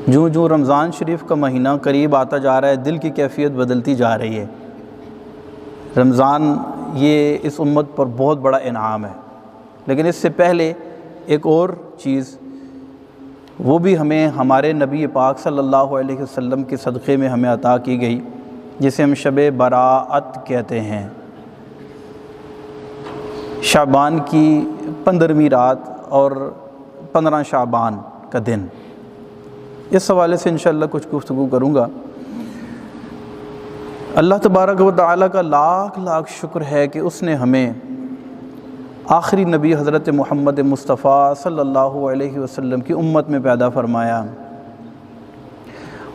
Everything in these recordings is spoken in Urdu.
جوں جوں رمضان شریف کا مہینہ قریب آتا جا رہا ہے دل کی کیفیت بدلتی جا رہی ہے۔ رمضان یہ اس امت پر بہت بڑا انعام ہے، لیکن اس سے پہلے ایک اور چیز وہ بھی ہمیں ہمارے نبی پاک صلی اللہ علیہ وسلم کے صدقے میں ہمیں عطا کی گئی، جسے ہم شب براءت کہتے ہیں۔ شعبان کی 15ویں رات اور 15 شعبان کا دن، اس حوالے سے انشاءاللہ کچھ گفتگو کروں گا۔ اللہ تبارک و تعالیٰ کا لاکھ لاکھ شکر ہے کہ اس نے ہمیں آخری نبی حضرت محمد مصطفیٰ صلی اللہ علیہ وسلم کی امت میں پیدا فرمایا،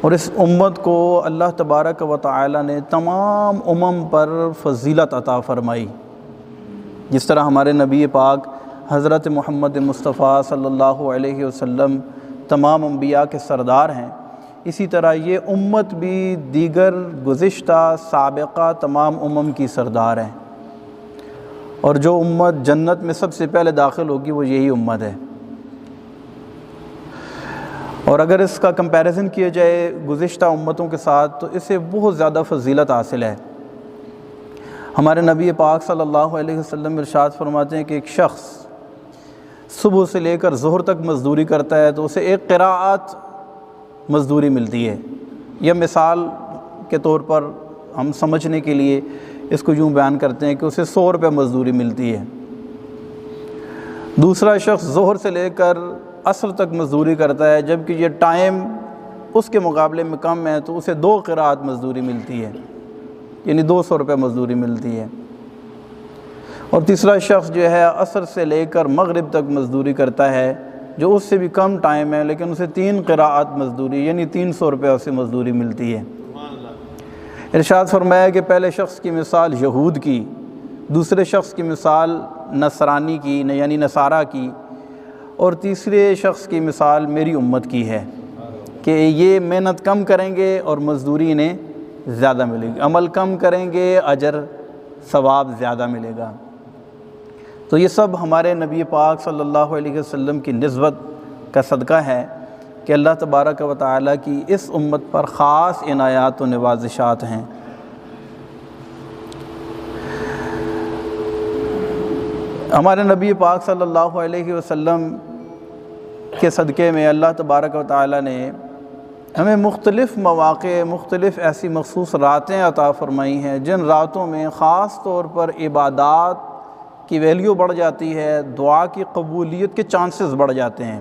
اور اس امت کو اللہ تبارک و تعالیٰ نے تمام امم پر فضیلت عطا فرمائی۔ جس طرح ہمارے نبی پاک حضرت محمد مصطفیٰ صلی اللہ علیہ وسلم تمام انبیاء کے سردار ہیں، اسی طرح یہ امت بھی دیگر گزشتہ سابقہ تمام امم کی سردار ہیں، اور جو امت جنت میں سب سے پہلے داخل ہوگی وہ یہی امت ہے۔ اور اگر اس کا کمپیریزن کیا جائے گزشتہ امتوں کے ساتھ تو اسے بہت زیادہ فضیلت حاصل ہے۔ ہمارے نبی پاک صلی اللہ علیہ وسلم ارشاد فرماتے ہیں کہ ایک شخص صبح سے لے کر ظہر تک مزدوری کرتا ہے تو اسے ایک قراءت مزدوری ملتی ہے، یا مثال کے طور پر ہم سمجھنے کے لیے اس کو یوں بیان کرتے ہیں کہ اسے 100 روپے مزدوری ملتی ہے۔ دوسرا شخص ظہر سے لے کر عصر تک مزدوری کرتا ہے، جبکہ یہ ٹائم اس کے مقابلے میں کم ہے تو اسے 2 قراءت مزدوری ملتی ہے، یعنی 200 روپے مزدوری ملتی ہے۔ اور تیسرا شخص جو ہے عصر سے لے کر مغرب تک مزدوری کرتا ہے، جو اس سے بھی کم ٹائم ہے، لیکن اسے 3 قراءت مزدوری یعنی 300 روپے اسے مزدوری ملتی ہے۔ ارشاد فرمایا کہ پہلے شخص کی مثال یہود کی، دوسرے شخص کی مثال نصرانی کی یعنی نصارہ کی، اور تیسرے شخص کی مثال میری امت کی ہے کہ یہ محنت کم کریں گے اور مزدوری انہیں زیادہ ملے گی، عمل کم کریں گے اجر ثواب زیادہ ملے گا۔ تو یہ سب ہمارے نبی پاک صلی اللہ علیہ وسلم کی نسبت کا صدقہ ہے کہ اللہ تبارک و تعالیٰ کی اس امت پر خاص عنایات و نوازشات ہیں۔ ہمارے نبی پاک صلی اللہ علیہ وسلم کے صدقے میں اللہ تبارک و تعالیٰ نے ہمیں مختلف مواقع، مختلف ایسی مخصوص راتیں عطا فرمائی ہیں جن راتوں میں خاص طور پر عبادات کی ویلیو بڑھ جاتی ہے، دعا کی قبولیت کے چانسز بڑھ جاتے ہیں۔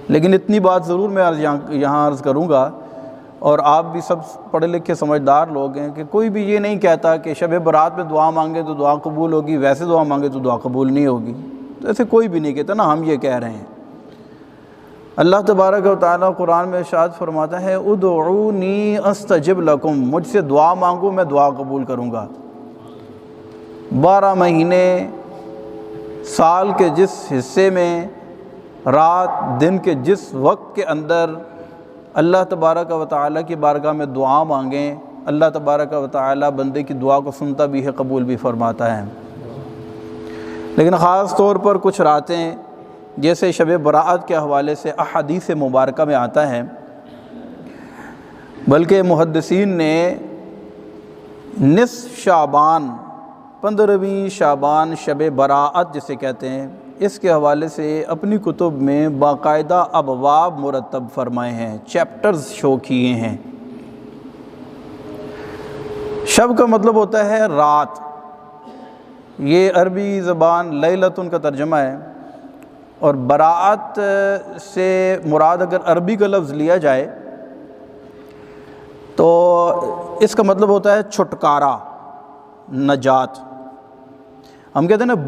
لیکن اتنی بات ضرور میں یہاں عرض کروں گا، اور آپ بھی سب پڑھے لکھے سمجھدار لوگ ہیں، کہ کوئی بھی یہ نہیں کہتا کہ شب برات میں دعا مانگے تو دعا قبول ہوگی، ویسے دعا مانگے تو دعا قبول نہیں ہوگی، تو ایسے کوئی بھی نہیں کہتا نا، ہم یہ کہہ رہے ہیں۔ اللہ تبارک و تعالیٰ قرآن میں ارشاد فرماتا ہے ادعونی استجب لکم، مجھ سے دعا مانگو میں دعا قبول کروں گا۔ 12 مہینے سال کے جس حصے میں، رات دن کے جس وقت کے اندر اللہ تبارک و تعالیٰ کی بارگاہ میں دعا مانگیں، اللہ تبارک و تعالیٰ بندے کی دعا کو سنتا بھی ہے، قبول بھی فرماتا ہے۔ لیکن خاص طور پر کچھ راتیں جیسے شب براءت کے حوالے سے احادیث مبارکہ میں آتا ہے، بلکہ محدثین نے نصف شعبان، 15ویں شعبان شب براءت جسے کہتے ہیں، اس کے حوالے سے اپنی کتب میں باقاعدہ ابواب مرتب فرمائے ہیں، چیپٹرز شو کیے ہیں۔ شب کا مطلب ہوتا ہے رات، یہ عربی زبان لیلتن کا ترجمہ ہے، اور براءت سے مراد اگر عربی کا لفظ لیا جائے تو اس کا مطلب ہوتا ہے چھٹکارا، نجات۔ ہم کہتے ہیں نا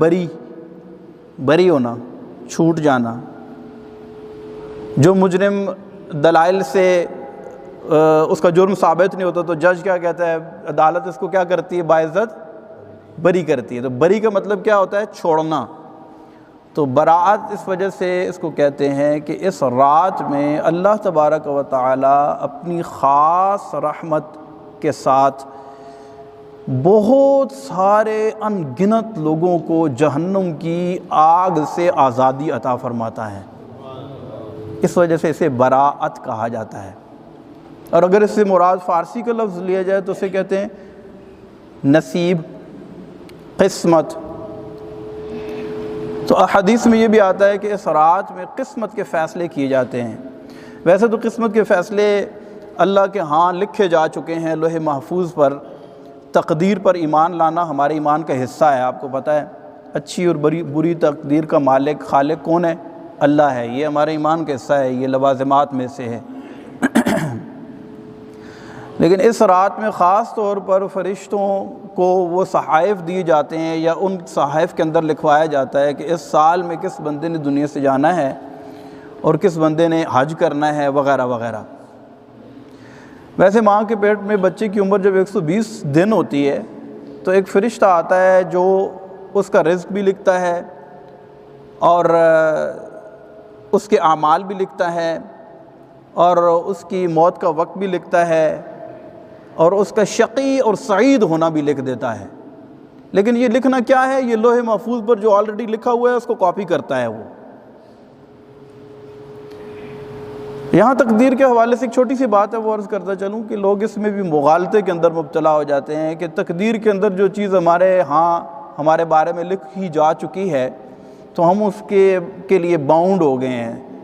بری ہونا، چھوٹ جانا۔ جو مجرم دلائل سے اس کا جرم ثابت نہیں ہوتا تو جج کیا کہتا ہے، عدالت اس کو کیا کرتی ہے، باعزت بری کرتی ہے۔ تو بری کا مطلب کیا ہوتا ہے، چھوڑنا۔ تو براءت اس وجہ سے اس کو کہتے ہیں کہ اس رات میں اللہ تبارک و تعالیٰ اپنی خاص رحمت کے ساتھ بہت سارے ان گنت لوگوں کو جہنم کی آگ سے آزادی عطا فرماتا ہے۔ اس وجہ سے اسے براءت کہا جاتا ہے۔ اور اگر اس سے مراد فارسی کا لفظ لیا جائے تو اسے کہتے ہیں نصیب، قسمت۔ تو احادیث میں یہ بھی آتا ہے کہ اس رات میں قسمت کے فیصلے کیے جاتے ہیں۔ ویسے تو قسمت کے فیصلے اللہ کے ہاں لکھے جا چکے ہیں لوح محفوظ پر۔ تقدیر پر ایمان لانا ہمارے ایمان کا حصہ ہے، آپ کو پتہ ہے۔ اچھی اور بری تقدیر کا مالک خالق کون ہے؟ اللہ ہے۔ یہ ہمارے ایمان کا حصہ ہے، یہ لوازمات میں سے ہے۔ لیکن اس رات میں خاص طور پر فرشتوں کو وہ صحائف دیے جاتے ہیں، یا ان صحائف کے اندر لکھوایا جاتا ہے کہ اس سال میں کس بندے نے دنیا سے جانا ہے اور کس بندے نے حج کرنا ہے، وغیرہ وغیرہ۔ ویسے ماں کے پیٹ میں بچے کی عمر جب 120 دن ہوتی ہے تو ایک فرشتہ آتا ہے جو اس کا رزق بھی لکھتا ہے اور اس کے اعمال بھی لکھتا ہے اور اس کی موت کا وقت بھی لکھتا ہے اور اس کا شقی اور سعید ہونا بھی لکھ دیتا ہے۔ لیکن یہ لکھنا کیا ہے؟ یہ لوح محفوظ پر جو آلریڈی لکھا ہوا ہے اس کو کاپی کرتا ہے وہ۔ یہاں تقدیر کے حوالے سے ایک چھوٹی سی بات ہے، وہ عرض کرتا چلوں کہ لوگ اس میں بھی مغالطے کے اندر مبتلا ہو جاتے ہیں کہ تقدیر کے اندر جو چیز ہمارے بارے میں لکھی جا چکی ہے تو ہم اس کے لیے باؤنڈ ہو گئے ہیں۔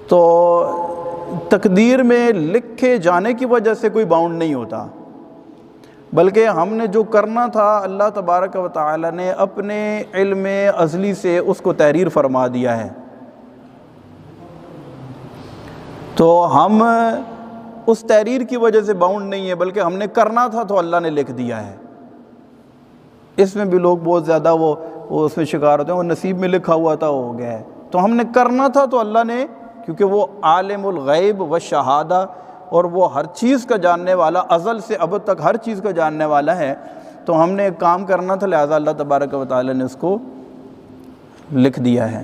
تو تقدیر میں لکھے جانے کی وجہ سے کوئی باؤنڈ نہیں ہوتا، بلکہ ہم نے جو کرنا تھا اللہ تبارک و تعالی نے اپنے علم ازلی سے اس کو تحریر فرما دیا ہے۔ تو ہم اس تحریر کی وجہ سے باؤنڈ نہیں ہے، بلکہ ہم نے کرنا تھا تو اللہ نے لکھ دیا ہے۔ اس میں بھی لوگ بہت زیادہ وہ اس میں شکار ہوتے ہیں، وہ نصیب میں لکھا ہوا تھا وہ ہو گیا ہے۔ تو ہم نے کرنا تھا تو اللہ نے، کیونکہ وہ عالم الغیب والشہادہ اور وہ ہر چیز کا جاننے والا، ازل سے ابد تک ہر چیز کا جاننے والا ہے، تو ہم نے ایک کام کرنا تھا، لہذا اللہ تبارک و تعالی نے اس کو لکھ دیا ہے۔